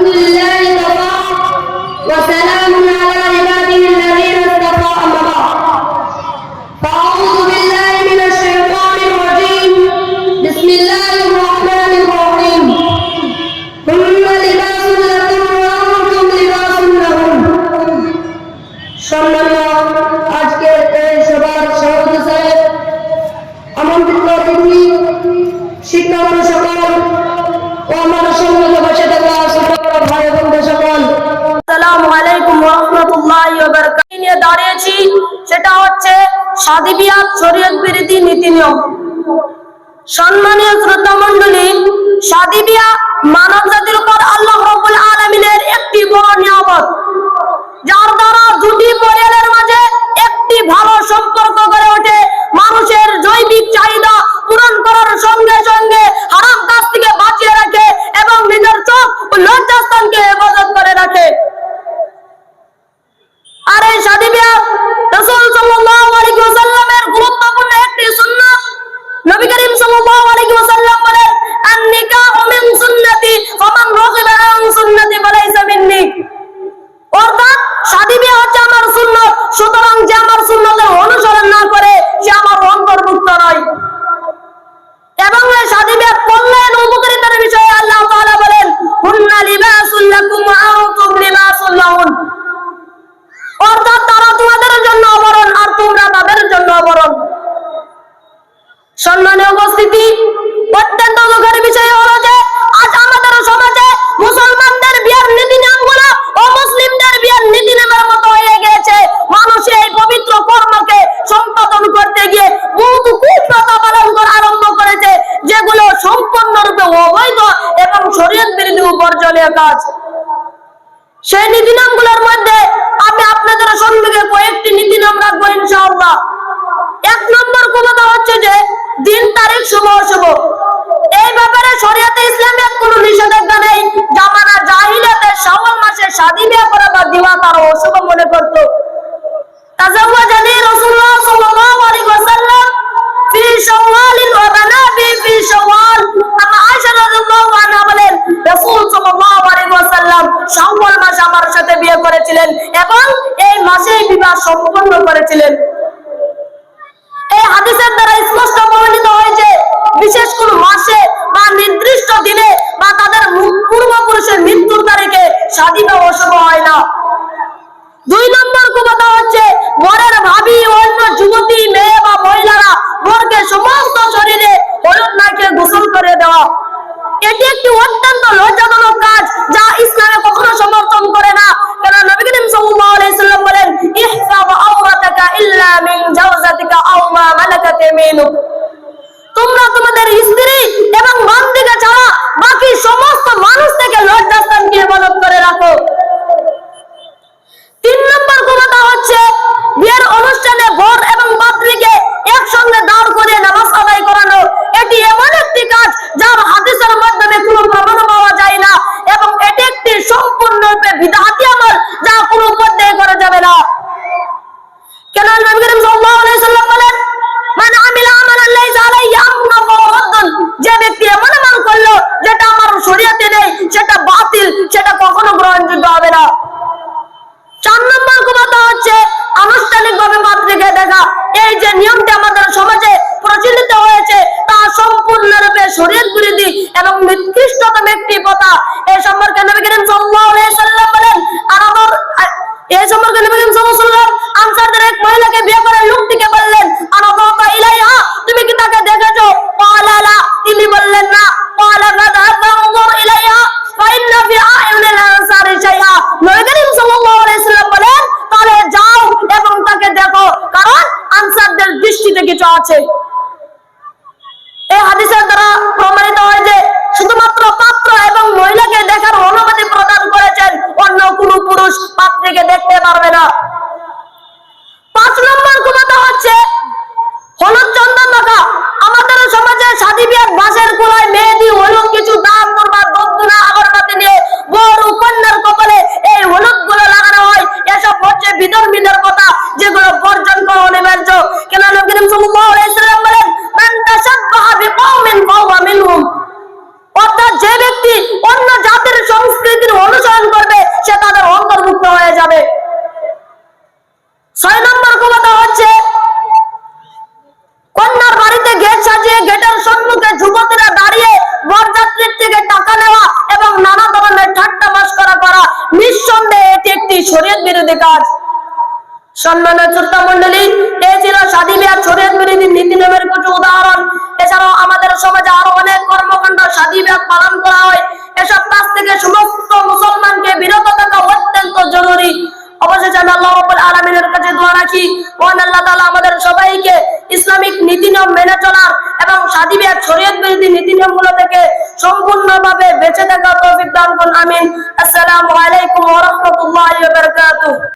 الحمد لله وكفى وسلام على عباده الذين اصطفى أما بعد فأعوذ بالله من الشيطان الرجيم بسم الله الرحمن الرحيم ثم لباس لكم وأنتم لباس لهم সম্মানীয় আজকের এই সভার সভাপতি সাহেব, আমন্ত্রিত অতিথি, শিক্ষক সকল ও আমার সঙ্গে বসে থাকা ছোট বড় ভাই বোনদের সকল, আসসালামু আলাইকুম ওয়া রাহমাতুল্লাহি ওয়া বারাকাতুহু। নিয়ে দাঁড়িয়েছি সেটা হচ্ছে শাদী বিয়াহ শরীয়ত বিরোধী নীতি নিয়ম। সম্মানীয় শ্রোতা মণ্ডলী, শাদী বিয়াহ মানব জাতির উপর আল্লাহ রাব্বুল আলামিনের একটি বড় নিয়ামত, যার দ্বারা দুটি পরিবারের মাঝে একটি ভালো সম্পর্ক গড়ে ওঠে, মানুষের জৈবিক চাহিদা পূরণ করার সঙ্গে সঙ্গে হারাম কাজ থেকে বাঁচিয়ে রাখে এবং নিজের চোখ ও লজ্জাস্থানকে হেফাজত করে রাখে। আর এই শাদী বিয়াহ রাসূল সাল্লাল্লাহু আলাইহি ওয়াসাল্লামের গুরুত্বপূর্ণ একটি সুন্নাত। নবী করিম সাল্লাল্লাহু আলাইহি ওয়াসাল্লাম বলেন, আন-নিকাহু মিন সুন্নতি ফামান রাগিবা আন সুন্নতি ফালাইসা মিন্নি। অর্থাৎ শাদী বিয়াহ হচ্ছে আমার সুন্নাত, সুতরাং যে আমার সুন্নতের অনুসরণ না করে সে আমার অন্তর্ভুক্ত নয়। এবং এই শাদী বিয়াহ কল্যাণ ও উপকারিতার বিষয়ে আল্লাহ তাআলা বলেন, হুন্না লিবাসুল লাকুম ওয়া আনতুম লিবাসুল লাহুন। অর্থাৎ তারা তোমাদের জন্য আবরণ আর তোমরা তাদের জন্য আবরণ। সম্মানীয় উপস্থিতি, অত্যন্ত দুঃখের বিষয় হলো যে আজ আমাদের সমাজে মুসলমানদের বিয়ের নীতি নিয়মগুলো ও মুসলিমদের বিয়ের নীতি নিয়মের মতো হয়ে গেছে। মানুষ এই পবিত্র কর্মকে সম্পাদন করতে গিয়ে বহুত কুপ্রথা পালন করা আরম্ভ করেছে, যেগুলো সম্পূর্ণরূপে অবৈধ এবং শরীয়ত বিরোধী বর্জনীয় কাজ। সেই নীতি নিয়মগুলোর মধ্যে আমি আপনাদের সম্মুখে কয়েকটি নীতি নিয়ম রাখবো ইনশাআল্লাহ। এক নম্বর কথা হচ্ছে যে দিন তারিখ শুভ অশুভ, এই ব্যাপারে শরীয়তে ইসলামে কোনো নিষেধাজ্ঞা নেই। জামানা জাহিলিয়াতে শাওয়াল মাসে শাদী বিয়াহ করা বা দিওয়া তারা অশুভ মনে করত। তাজাওয়াজানি রাসূলুল্লাহ সাল্লাল্লাহু আলাইহি ওয়াসাল্লাম ফি শাওয়াল ওয়া বানাবি ফি শাওয়াল। আম্মা আয়েশা রাদিয়াল্লাহু আনহা বলেন, রাসূল সাল্লাল্লাহু আলাইহি ওয়াসাল্লাম শাওয়াল মাসে আমার সাথে বিয়ে করেছিলেন এবং এই মাসেই বিবাহ সম্পন্ন করেছিলেন। এই হাদিসের দ্বারা স্পষ্ট প্রমাণিত হয়েছে বিশেষ কোন মাসে বা নির্দিষ্ট দিনে বা তাদের পূর্বপুরুষের মৃত্যুর তারিখে শাদী বা অশুভ হয় না। দুই নম্বর কথা হচ্ছে বরের ভাবি অন্য যুবতী মেয়ে বা মহিলারা বরকে সমস্ত শরীরে হলুদ মাখিয়ে গোসল করে দেওয়া। এটি একটি অত্যন্ত লজ্জাজনক কাজ যা ইসলামে কখনো সমর্থন করে না। কারণ নবী করিম সাল্লাল্লাহু আলাইহি সাল্লাম বলেন, ইহফায আওরাতাকা ইল্লা মিন জাওজাতিকা আও মা মালাকাত ইয়ামিনুক। তোমরা তোমাদের স্ত্রী এবং বান্দিকে ছাড়া বাকি সমস্ত মানুষ থেকে লজ্জাস্থানকে হেফাজত করে রাখো। তিন নম্বর কথা হচ্ছে বিয়ের অনুষ্ঠানে বর এবং পাত্রীকে একসঙ্গে দাঁড় করিয়ে নামাজ আদায় করানো। এটি এমন একটি কাজ যার হাদিসের মাধ্যমে কোনো প্রমাণ পাওয়া যায় না এবং এটি একটি সম্পূর্ণরূপে বিদআতি আমল যা কোনো পদ্ধতিতে করা যাবে না। কেন নবী করিম সাল্লাল্লাহু আলাইহি সাল্লাম বলেন, মান আমিলা আমালান লাইসা আলাইহি আমরুনা ফাহুয়া রাদ্দুন। যে ব্যক্তি এমন আমল করলো যেটা আমার শরীয়তে নেই সেটা বাতিল, সেটা কখনো গ্রহণযোগ্য হবে না। চার নম্বর কথা হচ্ছে আনুষ্ঠানিকভাবে পাত্রীকে দেখা। এই যে নিয়মটি আমাদের সমাজে প্রচলিত হয়েছে তা সম্পূর্ণরূপে শরীয়ত বিরোধী এবং নিকৃষ্টতম একটি কথা। এই সম্পর্কে নবী করিম সাল্লাল্লাহু আলাইহি সাল্লাম বলেন, আনসারদের এক মহিলাকে বিয়ে করে লোকটিকে বললেন, আনাদাতা ইলাইহা, তুমি কি তাকে দেখেছো? ক্বালা লা, তিনি বললেন না। ক্বালা ফাযহাব ফানজুর ইলাইহা ফাইন্না ফি আ'ইউনিল আনসারি শাইআ। নবী করিম সাল্লাল্লাহু আলাইহি সাল্লাম বলেন, তাহলে যাও এবং তাকে দেখো, কারণ আনসারদের দৃষ্টিতে কিছু আছে। এই হাদিসের দ্বারা প্রমাণিত হয় যে শুধুমাত্র পাত্র এবং মহিলাকে দেখার অনুমতি প্রদান করেছেন, অন্য কোনো পুরুষ পাত্রীকে দেখতে পারবে না। পাঁচ নম্বর কথা হচ্ছে হলুদ চন্দন মাখা। আমাদের সমাজে শাদী বিয়ার বাঁশের কুলায় মেহেদি, হলুদ, কিছু দাম করবার দোনা আগরবাতি নিয়ে বর ও কন্যার কপালে এই হলুদ গুলো লাগানো হয়। এসব হচ্ছে বিধর্মীদের কথা, যেগুলো বর্জন করা অনিবার্য। কেন নবী করিম সাল্লাল্লাহু আলাইহি সাল্লাম বলেন, মান তাশাব্বাহা বিকওমিন ফাহুয়া মিনহুম। অর্থাৎ যে ব্যক্তি অন্য জাতির সংস্কৃতির অনুসরণ করবে সে তাদের অন্তর্ভুক্ত হয়ে যাবে। 6 নম্বর কথা হচ্ছে কন্যার বাড়িতে গেট সাজিয়ে গেটের সম্মুখে যুবতীরা দাঁড়িয়ে বরযাত্রীর থেকে টাকা নেওয়া এবং নানা ধরনের ঠাট্টা মশকরা করা, নিঃসন্দেহে এটি একটি শরীয়ত বিরোধী কাজ। সম্মানিত শ্রোতা মণ্ডলী, এই ছিল শাদী বিয়ার শরীয়ত বিরোধী নীতি নিয়মের কিছু উদাহরণ। এছাড়াও আমাদের সমাজে আরো অনেক কর্মকাণ্ড শাদী বিয়ার পালন করা হয়। এসব কাজ থেকে সমস্ত মুসলমানকে বিরত থাকা অত্যন্ত জরুরি। অবশেষে আমি আল্লাহ রাব্বুল আলামিনের কাছে দোয়া রাখি, মহান আল্লাহ তাআলা আমাদের সবাইকে ইসলামিক নীতি নিয়ম মেনে চলার এবং শাদী বিয়ার শরীয়ত বিরোধী নীতি নিয়মগুলো থেকে সম্পূর্ণভাবে বেঁচে থাকার তৌফিক দান করুন। আমিন। আসসালামু আলাইকুম ওয়া রাহমাতুল্লাহি ওয়া বারাকাতুহু।